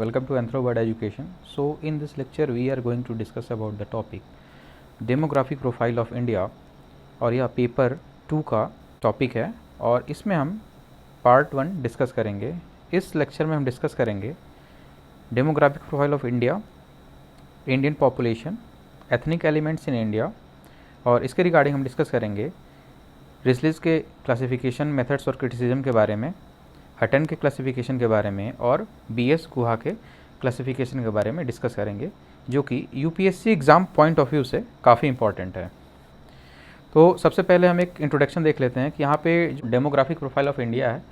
welcome to Anthro World Education. So in this lecture we are going to discuss about the topic demographic profile of India और यह paper 2 का topic है और इसमें हम part 1 discuss करेंगे। इस लेक्चर में हम डिस्कस करेंगे demographic profile of India, Indian population, ethnic elements in India और इसके रिगार्डिंग हम डिस्कस करेंगे रिस्लिज के क्लासिफिकेशन मेथड्स और क्रिटिसिज्म के बारे में, हटन के क्लासिफिकेशन के बारे में और बीएस गुहा के क्लासिफिकेशन के बारे में डिस्कस करेंगे, जो कि UPSC exam point of view से काफ़ी इंपॉर्टेंट है। तो सबसे पहले हम एक इंट्रोडक्शन देख लेते हैं कि यहाँ पे जो डेमोग्राफिक प्रोफाइल ऑफ इंडिया है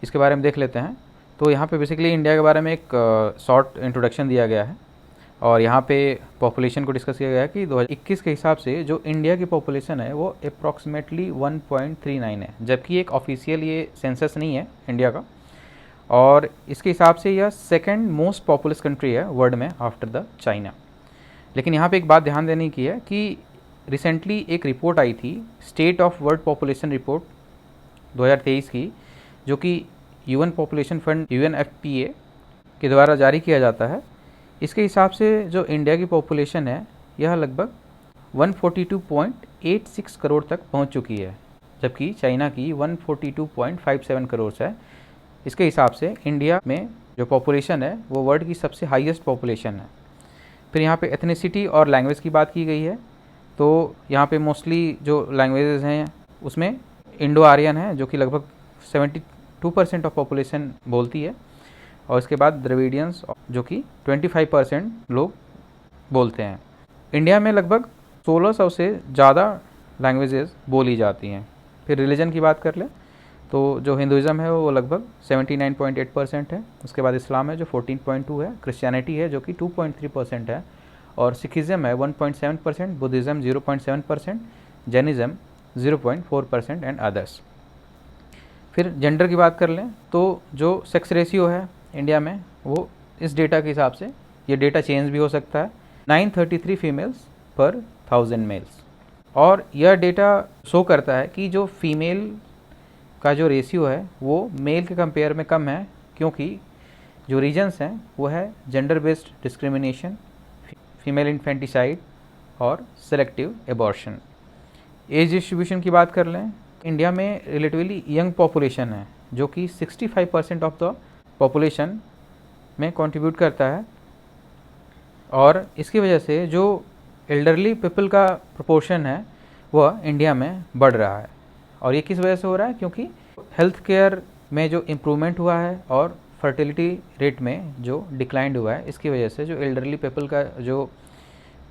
इसके बारे में देख लेते हैं। तो यहाँ पे बेसिकली इंडिया के बारे में एक शॉर्ट इंट्रोडक्शन दिया गया है और यहाँ पे पॉपुलेशन को डिस्कस किया गया है कि 2021 के हिसाब से जो इंडिया की पॉपुलेशन है वो अप्रॉक्सीमेटली 1.39 है, जबकि एक ऑफिशियल ये सेंसस नहीं है इंडिया का और इसके हिसाब से यह सेकंड मोस्ट पॉपुलस कंट्री है वर्ल्ड में आफ्टर द चाइना। लेकिन यहाँ पे एक बात ध्यान देने की है कि रिसेंटली एक रिपोर्ट आई थी, state of world population report 2023 की, जो कि यूएन पॉपुलेशन फंड UNFPA के द्वारा जारी किया जाता है। इसके हिसाब से जो इंडिया की पॉपुलेशन है यह लगभग 142.86 करोड़ तक पहुंच चुकी है, जबकि चाइना की 142.57 करोड़ है। इसके हिसाब से इंडिया में जो पॉपुलेशन है वो वर्ल्ड की सबसे हाईएस्ट पॉपुलेशन है। फिर यहाँ पे एथनिसिटी और लैंग्वेज की बात की गई है। तो यहाँ पे मोस्टली जो लैंग्वेजेस हैं उसमें इंडो आर्यन है जो कि लगभग 72% ऑफ पॉपुलेशन बोलती है और इसके बाद द्रविडियंस जो कि 25% लोग बोलते हैं। इंडिया में लगभग 1600 से ज़्यादा लैंग्वेजेस बोली जाती हैं। फिर रिलीजन की बात कर लें तो जो हिंदुज़म है वो लगभग 79.8% है, उसके बाद इस्लाम है जो 14.2 है, क्रिश्चियनिटी है जो कि 2.3% है और सिखिज़म है 1.7%, बुद्धिज़्म 0.7%, जैनिज़्म 0.4% एंड अदर्स। फिर जेंडर की बात कर लें तो जो सेक्स रेशियो है इंडिया में वो इस डेटा के हिसाब से, ये डेटा चेंज भी हो सकता है, 933 फीमेल्स पर 1000 मेल्स। और यह डेटा शो करता है कि जो फीमेल का जो रेशियो है वो मेल के कंपेयर में कम है, क्योंकि जो रीजन्स हैं वो है gender based discrimination, female infanticide और सेलेक्टिव एबॉर्शन। एज डिस्ट्रीब्यूशन की बात कर लें, इंडिया में रिलेटिवली यंग पॉपुलेशन है जो कि 65% ऑफ द पॉपुलेशन में कंट्रीब्यूट करता है और इसकी वजह से जो एल्डरली पीपल का प्रोपोर्शन है वह इंडिया में बढ़ रहा है। और ये किस वजह से हो रहा है? क्योंकि हेल्थ केयर में जो इम्प्रूवमेंट हुआ है और फर्टिलिटी रेट में जो डिक्लाइन हुआ है, इसकी वजह से जो एल्डरली पीपल का जो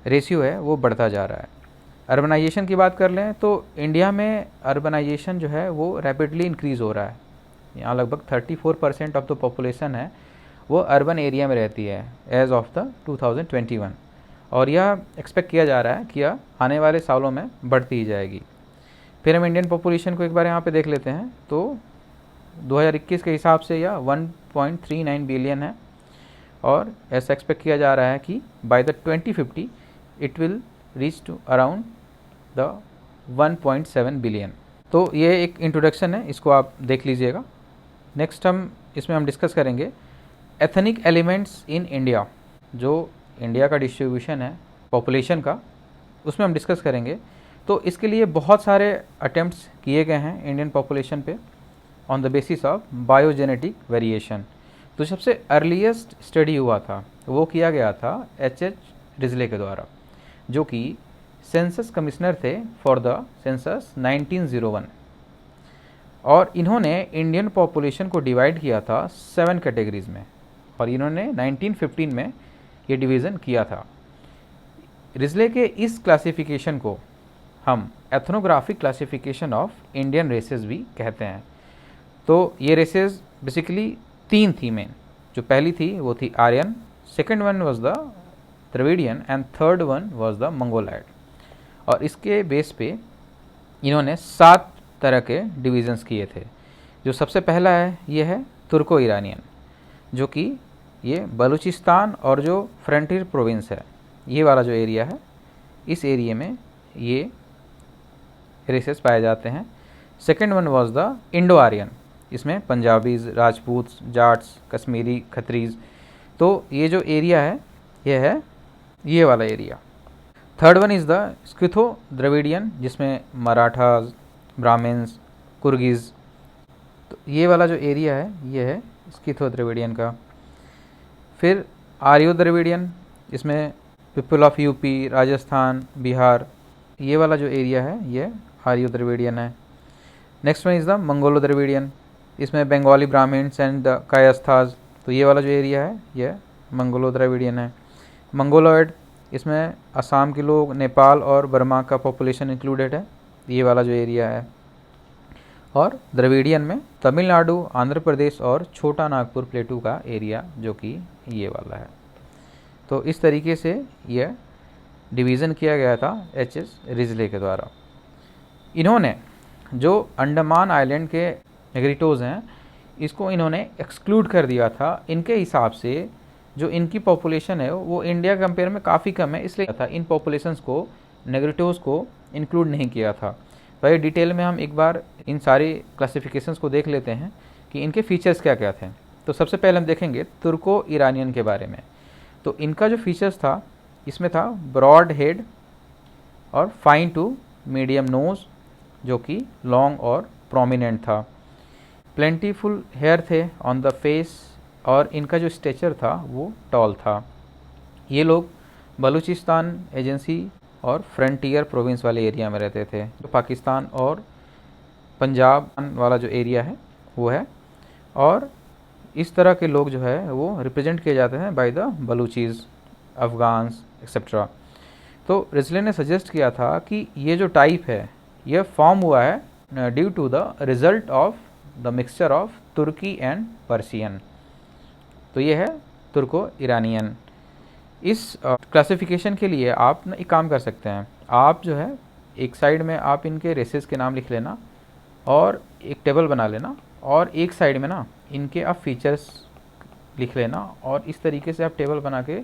रेशियो है वो बढ़ता जा रहा है। अर्बनाइजेशन की बात कर लें तो इंडिया में अर्बनाइजेशन जो है वो रैपिडली इंक्रीज़ हो रहा है। यहाँ लगभग 34% ऑफ द पॉपुलेशन है वो अर्बन एरिया में रहती है एज ऑफ द 2021 और यह एक्सपेक्ट किया जा रहा है कि यह आने वाले सालों में बढ़ती ही जाएगी। फिर हम इंडियन पॉपुलेशन को एक बार यहाँ पे देख लेते हैं तो 2021 के हिसाब से यह 1.39 बिलियन है और ऐसा एक्सपेक्ट किया जा रहा है कि by the 2050 it will reach to around the 1.7 billion. तो ये एक इंट्रोडक्शन है, इसको आप देख लीजिएगा। नेक्स्ट इसमें हम डिस्कस करेंगे एथनिक एलिमेंट्स इन इंडिया। जो इंडिया का डिस्ट्रीब्यूशन है पॉपुलेशन का उसमें हम डिस्कस करेंगे। तो इसके लिए बहुत सारे अटेम्प्ट्स किए गए हैं इंडियन पॉपुलेशन पे on the basis of biogenetic variation. तो सबसे अर्लीस्ट स्टडी हुआ था वो किया गया था H.H. रिजले के द्वारा, जो कि सेंसस कमिश्नर थे फॉर द सेंसस 1901 और इन्होंने इंडियन पॉपुलेशन को डिवाइड किया था 7 कैटेगरीज में और इन्होंने 1915 में ये डिवीज़न किया था। रिजले के इस क्लासिफिकेशन को हम ethnographic classification of Indian races भी कहते हैं। तो ये रेसेस बेसिकली 3 थी मेन। जो पहली थी वो थी Aryan, second one was the Dravidian and third one was the Mongoloid. और इसके बेस पे इन्होंने 7 तरह के डिवीज़न्स किए थे। जो सबसे पहला है ये है तुर्को ईरानियन, जो कि ये बलूचिस्तान और जो फ्रंटियर प्रोविंस है ये वाला जो एरिया है, इस एरिया में ये रेसेस पाए जाते हैं। Second one was the Indo Aryan, इसमें पंजाबीज, राजपूत, जाट्स, कश्मीरी, खत्रीज, तो ये जो एरिया है ये है ये वाला area. Third one is the Scytho Dravidian, जिसमें मराठास, ब्राह्मण्स, कुर्गिज़, तो ये वाला जो एरिया है ये है स्किथो द्रविडियन का। फिर आर्यो द्रविडियन, इसमें पीपल ऑफ यूपी, राजस्थान, बिहार, ये वाला जो एरिया है ये आर्यो द्रविडियन है। Next one is the Mongolo Dravidian, इसमें बंगाली ब्राह्मण्स एंड द कायस्थास, तो ये वाला जो एरिया है ये मंगोलो द्रविडियन है। मंगोलॉयड, इसमें असम के लोग, नेपाल और बर्मा का पॉपुलेशन इंक्लूडेड है, ये वाला जो एरिया है। और द्रविडियन में तमिलनाडु, आंध्र प्रदेश और छोटा नागपुर प्लेटू का एरिया जो कि ये वाला है। तो इस तरीके से यह डिवीज़न किया गया था एच.एस. रिजले के द्वारा। इन्होंने जो अंडमान आइलैंड के नेग्रिटोज़ हैं इसको इन्होंने एक्सक्लूड कर दिया था। इनके हिसाब से जो इनकी पॉपुलेशन है वो इंडिया कंपेयर में काफ़ी कम है, इसलिए था इन पॉपुलेशंस को, नेग्रिटोज़ को इंक्लूड नहीं किया था। भाई डिटेल में हम एक बार इन सारी क्लासिफिकेशंस को देख लेते हैं कि इनके फीचर्स क्या क्या थे। तो सबसे पहले हम देखेंगे तुर्को ईरानियन के बारे में। तो इनका जो फीचर्स था इसमें था ब्रॉड हेड और फाइन टू मीडियम नोज़ जो कि लॉन्ग और प्रोमिनेंट था। प्लेंटीफुल हेयर थे ऑन द फेस और इनका जो स्टेचर था वो टॉल था। ये लोग बलूचिस्तान एजेंसी और फ्रंटियर प्रोविंस वाले एरिया में रहते थे, जो पाकिस्तान और पंजाब वाला जो एरिया है वो है। और इस तरह के लोग जो है वो रिप्रेजेंट किए जाते हैं बाय द बलूचीज़, अफ़गान्स एक्सेट्रा। तो रिजले ने सजेस्ट किया था कि ये जो टाइप है ये फॉर्म हुआ है due to the result of the mixture of तुर्की एंड पर्शियन। तो ये है तुर्को ईरानियन। इस क्लासिफिकेशन के लिए आप ना एक काम कर सकते हैं, आप जो है एक साइड में आप इनके रेसेस के नाम लिख लेना और एक टेबल बना लेना, और एक साइड में ना इनके आप फीचर्स लिख लेना, और इस तरीके से आप टेबल बना के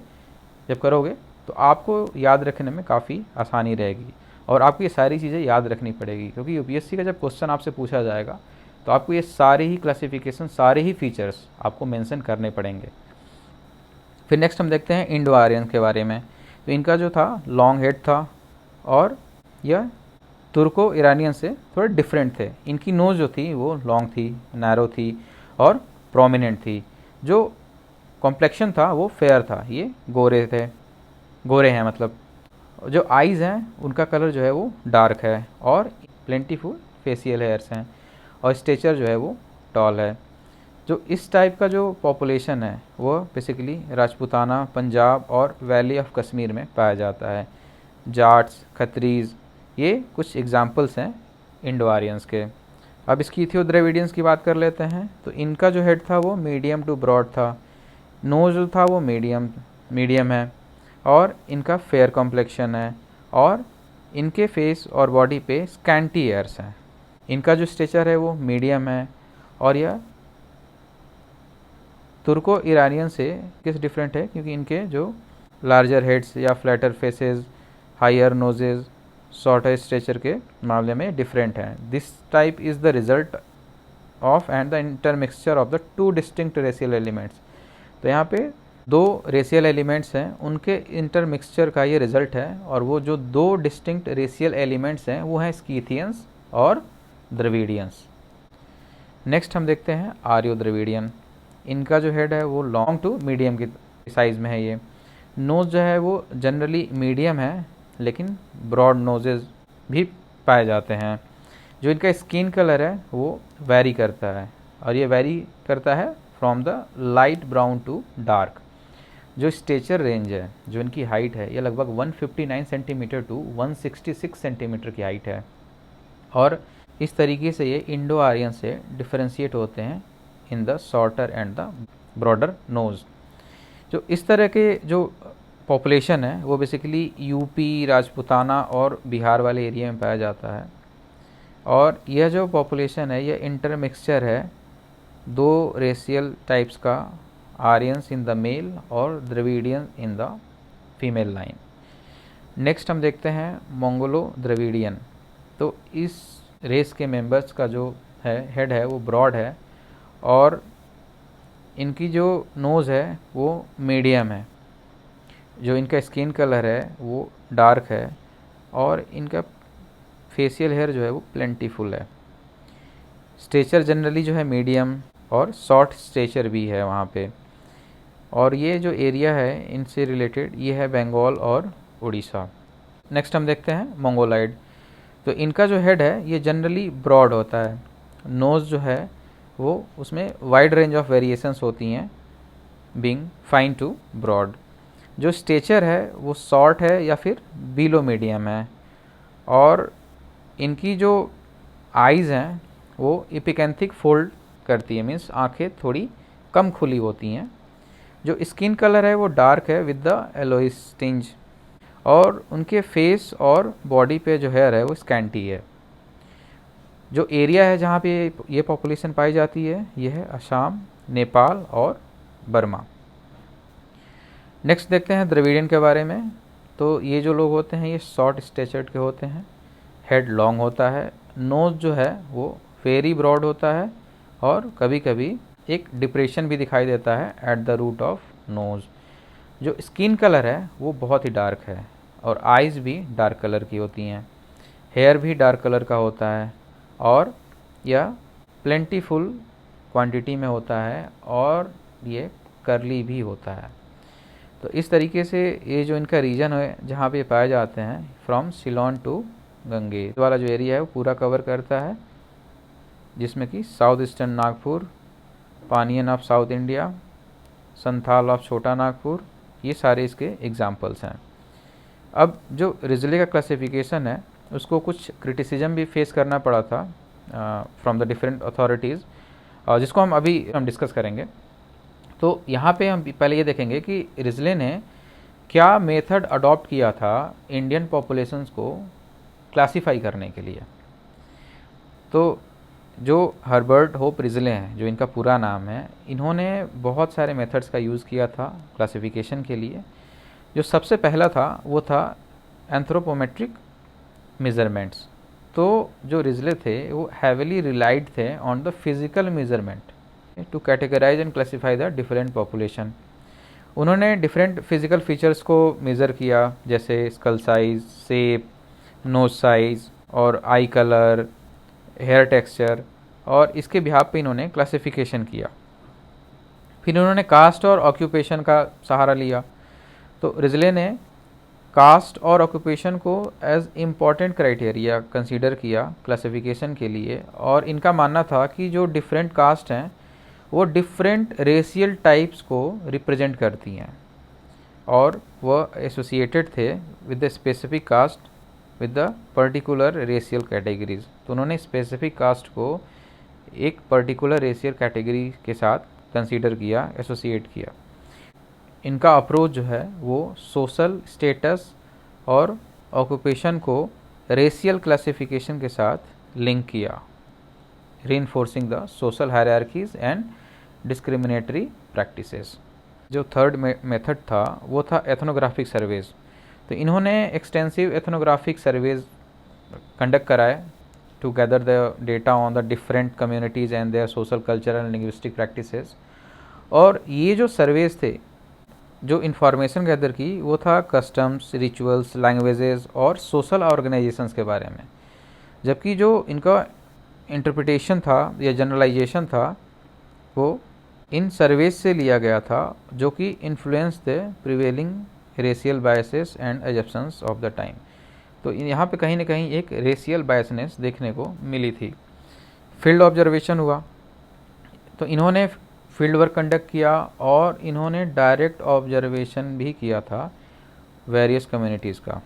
जब करोगे तो आपको याद रखने में काफ़ी आसानी रहेगी और आपको ये सारी चीज़ें याद रखनी पड़ेगी, क्योंकि यूपीएससी का जब क्वेश्चन आपसे पूछा जाएगा तो आपको ये सारे ही क्लासिफिकेशन, सारे ही फीचर्स आपको मेंशन करने पड़ेंगे। फिर नेक्स्ट हम देखते हैं इंडो आर्यन के बारे में। तो इनका जो था लॉन्ग हेड था और यह तुर्को ईरानियन से थोड़े डिफरेंट थे। इनकी नोज़ जो थी वो लॉन्ग थी, नैरो थी और प्रोमिनेंट थी। जो कॉम्प्लेक्शन था वो फेयर था, ये गोरे थे, गोरे हैं मतलब। जो आइज़ हैं उनका कलर जो है वो डार्क है और प्लेंटीफुल फेशियल हेयर्स हैं, और स्टेचर जो है वो टॉल है। जो इस टाइप का जो पॉपुलेशन है वो बेसिकली राजपूताना, पंजाब और वैली ऑफ कश्मीर में पाया जाता है। जाट्स, खत्रीज़, ये कुछ एग्जाम्पल्स हैं इंडो आर्यंस के। अब स्किथियो द्रविडियंस की बात कर लेते हैं। तो इनका जो हेड था वो मीडियम टू ब्रॉड था, नोज जो था वो मीडियम है, और इनका फेयर कॉम्प्लेक्शन है, और इनके फेस और बॉडी पे स्कैंटी एयर्स हैं। इनका जो स्ट्रेचर है वो मीडियम है, और यह तुर्को ईरानियन से किस डिफरेंट है, क्योंकि इनके जो लार्जर हेड्स या flatter faces, higher noses, shorter stature के मामले में डिफरेंट हैं। This type is the result of and the intermixture of the two distinct racial elements. तो यहाँ पे दो रेशियल एलिमेंट्स हैं, उनके इंटरमिक्सचर का ये रिजल्ट है, और वो जो दो डिस्टिंक्ट रेशियल एलिमेंट्स हैं वो हैं स्किथियंस और द्रविडियंस। नेक्स्ट हम देखते हैं आर्यो द्रविडियन। इनका जो हेड है वो लॉन्ग टू मीडियम की साइज़ में है। ये नोज़ जो है वो जनरली मीडियम है, लेकिन ब्रॉड नोजेज भी पाए जाते हैं। जो इनका स्किन कलर है वो वैरी करता है, और ये वैरी करता है from the light brown to dark. जो स्टेचर रेंज है, जो इनकी हाइट है, ये लगभग 159 सेंटीमीटर टू 166 सेंटीमीटर की हाइट है, और इस तरीके से ये इंडो आर्यन से डिफरेंशिएट होते हैं in the shorter and the broader nose. जो इस तरह के जो पॉपुलेशन है वो बेसिकली यूपी, राजपूताना और बिहार वाले एरिया में पाया जाता है, और यह जो पॉपुलेशन है यह इंटरमिक्सचर है दो रेशियल टाइप्स का, आर्यंस इन द मेल और Dravidian in the female line. Next हम देखते हैं मंगोलो द्रविडियन। तो इस रेस के मेंबर्स का जो है हेड है वो ब्रॉड है, और इनकी जो नोज़ है वो मीडियम है, जो इनका स्किन कलर है वो डार्क है, और इनका फेशियल हेयर जो है वो प्लेंटीफुल है। स्टेचर जनरली जो है मीडियम और शॉर्ट स्टेचर भी है वहाँ पे। और ये जो एरिया है इनसे रिलेटेड ये है बंगाल और उड़ीसा। नेक्स्ट हम देखते हैं मंगोलाइड। तो इनका जो हेड है ये जनरली ब्रॉड होता है। नोज़ जो है वो उसमें वाइड रेंज ऑफ वेरिएशंस होती हैं, बीइंग फाइन टू ब्रॉड। जो स्टेचर है वो शॉर्ट है या फिर बिलो मीडियम है। और इनकी जो आइज़ हैं वो एपिकेंथिक फोल्ड करती है, मीन्स आंखें थोड़ी कम खुली होती हैं। जो स्किन कलर है वो डार्क है विद द येलोइश टिंज, और उनके फेस और बॉडी पे जो हेयर है वो स्कैंटी है। जो एरिया है जहाँ पे ये पॉपुलेशन पाई जाती है ये है असम, नेपाल और बर्मा। नेक्स्ट देखते हैं द्रविडियन के बारे में। तो ये जो लोग होते हैं ये शॉर्ट स्टेचर्ड के होते हैं, हेड लॉन्ग होता है, नोज़ जो है वो वेरी ब्रॉड होता है, और कभी कभी एक डिप्रेशन भी दिखाई देता है at the root of nose. जो स्किन कलर है वो बहुत ही डार्क है, और आइज़ भी डार्क कलर की होती हैं। हेयर भी डार्क कलर का होता है, और यह प्लेंटीफुल क्वांटिटी में होता है, और ये करली भी होता है। तो इस तरीके से ये जो इनका रीजन है जहाँ पे पाए जाते हैं, फ्रॉम सिलोन टू गंगे वाला जो एरिया है वो पूरा कवर करता है, जिसमें कि south eastern Nagpur, Paniyan of south India, Santhal of Chota Nagpur, ये सारे इसके एग्जाम्पल्स हैं। अब जो रिजले का क्लासिफिकेशन है उसको कुछ क्रिटिसिज्म भी फेस करना पड़ा था फ्रॉम द डिफरेंट अथॉरिटीज़, जिसको हम डिस्कस करेंगे। तो यहाँ पे हम पहले ये देखेंगे कि रिजले ने क्या मेथड अडॉप्ट किया था इंडियन पॉपुलेशंस को क्लासिफाई करने के लिए। तो जो हर्बर्ट होप रिजले हैं, जो इनका पूरा नाम है, इन्होंने बहुत सारे मेथड्स का यूज़ किया था क्लासिफिकेशन के लिए। जो सबसे पहला था वो था एंथ्रोपोमेट्रिक मेज़रमेंट्स। तो जो रिजले थे वो हैविली रिलाइड थे on the physical measurement to categorise and classify the different population. उन्होंने डिफरेंट फिजिकल फीचर्स को मेज़र किया, जैसे skull size, shape, nose size और आई कलर, हेयर टेक्सचर, और इसके बिहाफ पे इन्होंने क्लासिफिकेशन किया। फिर उन्होंने कास्ट और ऑक्यूपेशन का सहारा लिया। तो रिजले ने कास्ट और ऑक्यूपेशन को एज इम्पॉर्टेंट क्राइटेरिया कंसीडर किया क्लासिफिकेशन के लिए, और इनका मानना था कि जो डिफरेंट कास्ट हैं वो डिफरेंट रेशियल टाइप्स को रिप्रेजेंट करती हैं, और वह एसोसिएटेड थे with the specific caste with the particular racial categories. तो उन्होंने स्पेसिफिक कास्ट को एक पर्टिकुलर रेशियल कैटेगरी के साथ कंसीडर किया, एसोसिएट किया। इनका अप्रोच जो है वो सोशल स्टेटस और ऑक्यूपेशन को रेशियल क्लासिफिकेशन के साथ लिंक किया, reinforcing the social hierarchies and discriminatory practices। जो थर्ड मेथड था वो था एथनोग्राफिक सर्वेज। तो इन्होंने एक्सटेंसिव एथनोग्राफिक सर्वेज कंडक्ट कराए to gather the data on the different communities and their social, cultural and linguistic practices. और ये जो सर्वेज थे, जो इन्फॉर्मेशन गैदर की वो था कस्टम्स, रिचुअल्स, लैंग्वेजेस और सोशल ऑर्गेनाइजेशंस के बारे में। जबकि जो इनका इंटरप्रिटेशन था या जनरलाइजेशन था वो इन सर्वेज से लिया गया था, जो कि influence the prevailing racial biases and assumptions of the time. तो यहाँ पे कहीं ना कहीं एक रेशियल बायसनेस देखने को मिली थी। फील्ड ऑब्जर्वेशन हुआ, तो इन्होंने फील्ड वर्क कंडक्ट किया, और इन्होंने डायरेक्ट ऑब्जर्वेशन भी किया था वेरियस कम्युनिटीज़ का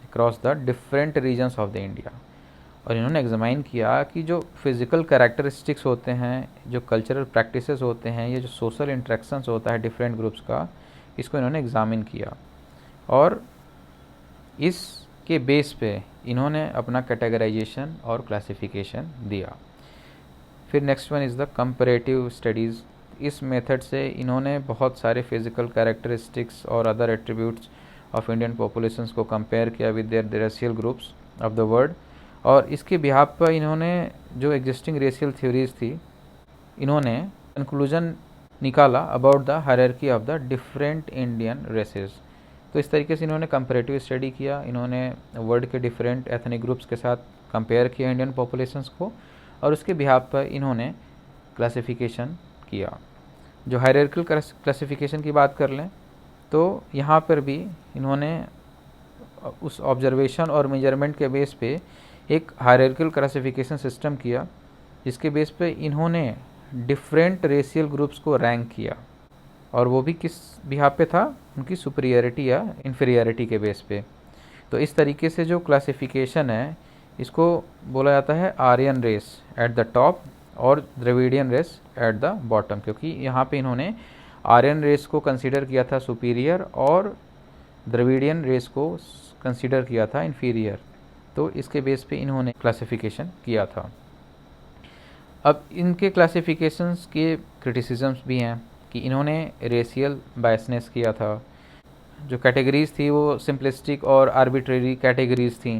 across the different regions of the India. और इन्होंने एग्जामाइन किया कि जो फिज़िकल कैरेक्टरिस्टिक्स होते हैं, जो कल्चरल प्रैक्टिसेस होते हैं, ये जो सोशल इंटरेक्शंस होता है डिफरेंट ग्रुप्स का, इसको इन्होंने एग्जामिन किया, और इसके बेस पे इन्होंने अपना कैटेगराइजेशन और क्लासिफिकेशन दिया। फिर next one is the comparative studies. इस मेथड से इन्होंने बहुत सारे फिज़िकल कैरेक्टरिस्टिक्स और other attributes of Indian populations को कंपेयर किया with their racial groups of the world. और इसके बिहाफ पर इन्होंने जो एग्जिस्टिंग रेशियल थ्योरीज थी, इन्होंने कंक्लूजन निकाला about the hierarchy of the different Indian races. तो इस तरीके से इन्होंने कंपेरेटिव स्टडी किया, इन्होंने वर्ल्ड के डिफरेंट एथनिक ग्रुप्स के साथ कंपेयर किया इंडियन पॉपुलेशंस को, और उसके बिहाफ पर इन्होंने क्लासिफिकेशन किया। जो हायरार्किकल क्लासिफिकेशन की बात कर लें तो यहाँ पर भी इन्होंने उस ऑब्जर्वेशन और मेजरमेंट के बेस पे एक हायरार्किकल क्लासिफिकेशन सिस्टम किया, जिसके बेस पे इन्होंने डिफरेंट रेशियल ग्रुप्स को रैंक किया, और वो भी किस बिहाफ पे था, उनकी सुपीरियरिटी या इन्फीरियरिटी के बेस पे। तो इस तरीके से जो क्लासिफिकेशन है इसको बोला जाता है Aryan race at the top और Dravidian race at the bottom, क्योंकि यहाँ पे इन्होंने आर्यन रेस को कंसीडर किया था सुपीरियर और द्रविडियन रेस को कंसीडर किया था इन्फीरियर। तो इसके बेस पे इन्होंने क्लासिफिकेशन किया था। अब इनके क्लासिफिकेशंस के क्रिटिसिजम्स भी हैं कि इन्होंने रेशियल बायसनेस किया था, जो कैटेगरीज थी वो सिंपलिस्टिक और आर्बिट्रेरी कैटेगरीज थी।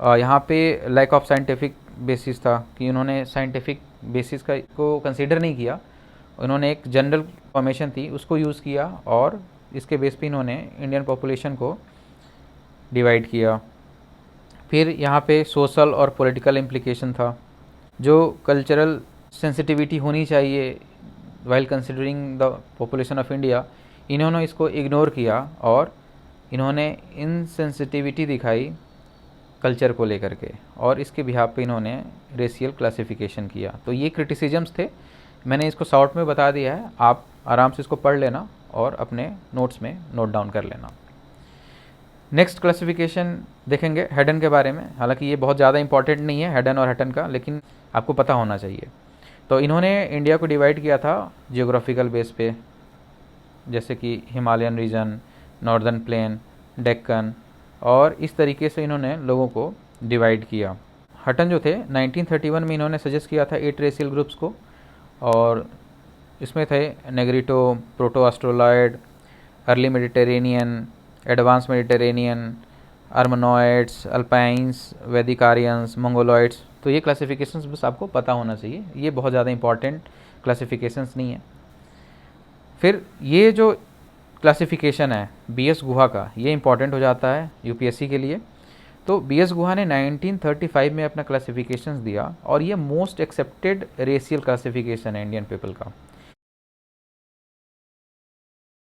यहाँ पे लैक ऑफ साइंटिफिक बेसिस था कि उन्होंने साइंटिफिक बेसिस को कंसीडर नहीं किया, उन्होंने एक जनरल फॉर्मेशन थी उसको यूज़ किया और इसके बेस पे इन्होंने इंडियन पॉपुलेशन को डिवाइड किया। फिर यहाँ पे सोशल और पॉलिटिकल इम्प्लिकेशन था, जो कल्चरल सेंसिटिविटी होनी चाहिए while considering the population of India, इन्होंने इसको इग्नोर किया और इन्होंने इनसेंसिटिविटी दिखाई कल्चर को लेकर के, और इसके बिहाफ पे इन्होंने रेशियल क्लासिफिकेशन किया। तो ये क्रिटिसिजम्स थे, मैंने इसको शॉर्ट में बता दिया है, आप आराम से इसको पढ़ लेना और अपने नोट्स में नोट डाउन कर लेना। नेक्स्ट क्लासिफिकेशन देखेंगे हेडन के बारे में, हालांकि ये बहुत ज़्यादा इंपॉर्टेंट नहीं है हेडन और हटन का, लेकिन आपको पता होना चाहिए। तो इन्होंने इंडिया को डिवाइड किया था जियोग्राफिकल बेस पे, जैसे कि Himalayan region, northern plain, Deccan, और इस तरीके से इन्होंने लोगों को डिवाइड किया। हटन जो थे 1931 में इन्होंने सजेस्ट किया था 8 रेशियल ग्रुप्स को, और इसमें थे Negrito, proto Australoid, early Mediterranean, advance Mediterranean, Armenoids, Alpines, Vedic Aryans, Mongoloids. तो ये क्लासिफिकेशंस बस आपको पता होना चाहिए, ये बहुत ज़्यादा इंपॉर्टेंट क्लासिफिकेशंस नहीं है। फिर ये जो क्लासिफिकेशन है बीएस गुहा का, ये इंपॉर्टेंट हो जाता है यूपीएससी के लिए। तो बीएस गुहा ने 1935 में अपना क्लासिफिकेशंस दिया, और ये मोस्ट एक्सेप्टेड रेशियल क्लासिफिकेशन है इंडियन पीपल का।